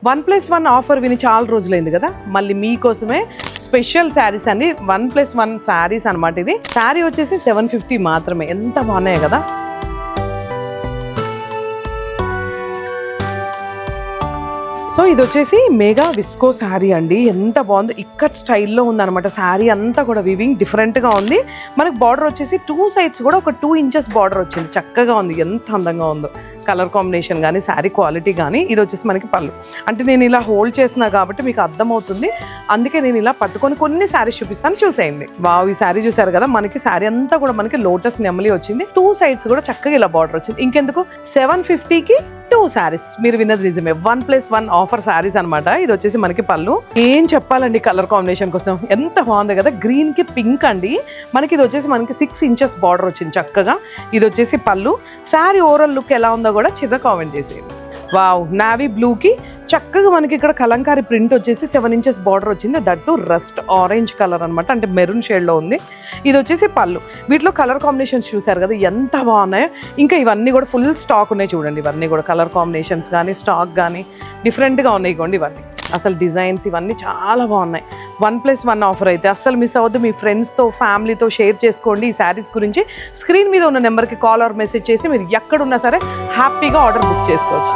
1+1 offer విని చాలా రోజులైంది కదా, మళ్ళీ మీకోసమే స్పెషల్ శారీస్ అండి. 1+1 శారీస్ అనమాట. ఇది శారీ వచ్చేసి 750 మాత్రమే. ఎంత బాగున్నాయి కదా. సో ఇది వచ్చేసి మెగా విస్కో శారీ అండి. ఎంత బాగుంది, ఇక్కత్ స్టైల్లో ఉందన్నమాట. శారీ అంతా కూడా వివింగ్ డిఫరెంట్గా ఉంది. మనకి బార్డర్ వచ్చేసి 2 సైడ్స్ కూడా ఒక 2 ఇంచెస్ బార్డర్ వచ్చింది. చక్కగా ఉంది, ఎంత అందంగా ఉందో. కలర్ కాంబినేషన్ కానీ శారీ క్వాలిటీ కానీ. ఇది వచ్చేసి మనకి పళ్ళు. అంటే నేను ఇలా హోల్డ్ చేస్తున్నా కాబట్టి మీకు అర్థమవుతుంది, అందుకే నేను ఇలా పట్టుకొని కొన్ని శారీస్ చూపిస్తాను, చూసేయండి. వావ్, ఈ శారీ చూసారు కదా, మనకి శారీ అంతా కూడా మనకి లోటస్ నెమలి వచ్చింది. 2 సైడ్స్ కూడా చక్కగా ఇలా బార్డర్ వచ్చింది. ఇంకెందుకు 750కి 2 శారీస్. మీరు విన్నది నిజమే, 1+1 ఆఫర్ శారీస్ అనమాట. ఇది వచ్చేసి మనకి పళ్ళు. ఏం చెప్పాలండి కలర్ కాంబినేషన్ కోసం, ఎంత బాగుంది కదా. గ్రీన్ కి పింక్ అండి. మనకి ఇది వచ్చేసి మనకి 6 ఇంచెస్ బార్డర్ వచ్చింది చక్కగా. ఇది వచ్చేసి పళ్ళు. శారీ ఓవరాల్ లుక్ ఎలా ఉందో కూడా చిన్న కామెంట్ చేసేయండి. వావ్, నావీ బ్లూ కి చక్కగా మనకి ఇక్కడ కలంకారీ ప్రింట్ వచ్చేసి 7 ఇంచెస్ బార్డర్ వచ్చింది. దట్టు రస్ట్ ఆరెంజ్ కలర్ అనమాట, అంటే మెరూన్ షేడ్లో ఉంది. ఇది వచ్చేసి పళ్ళు. వీటిలో కలర్ కాంబినేషన్స్ చూసారు కదా ఎంత బాగున్నాయో. ఇంకా ఇవన్నీ కూడా ఫుల్ స్టాక్ ఉన్నాయి చూడండి. ఇవన్నీ కూడా కలర్ కాంబినేషన్స్ కానీ స్టాక్ కానీ డిఫరెంట్గా ఉన్నాయి. ఇవ్వండి ఇవన్నీ అసలు డిజైన్స్ ఇవన్నీ చాలా బాగున్నాయి. 1+1 ఆఫర్ అయితే అస్సలు మిస్ అవ్వద్దు. మీ ఫ్రెండ్స్తో ఫ్యామిలీతో షేర్ చేసుకోండి. ఈ శారీస్ గురించి స్క్రీన్ మీద ఉన్న నెంబర్కి కాల్ ఆర్ మెసేజ్ చేసి మీరు ఎక్కడున్నా సరే హ్యాపీగా ఆర్డర్ బుక్ చేసుకోవచ్చు.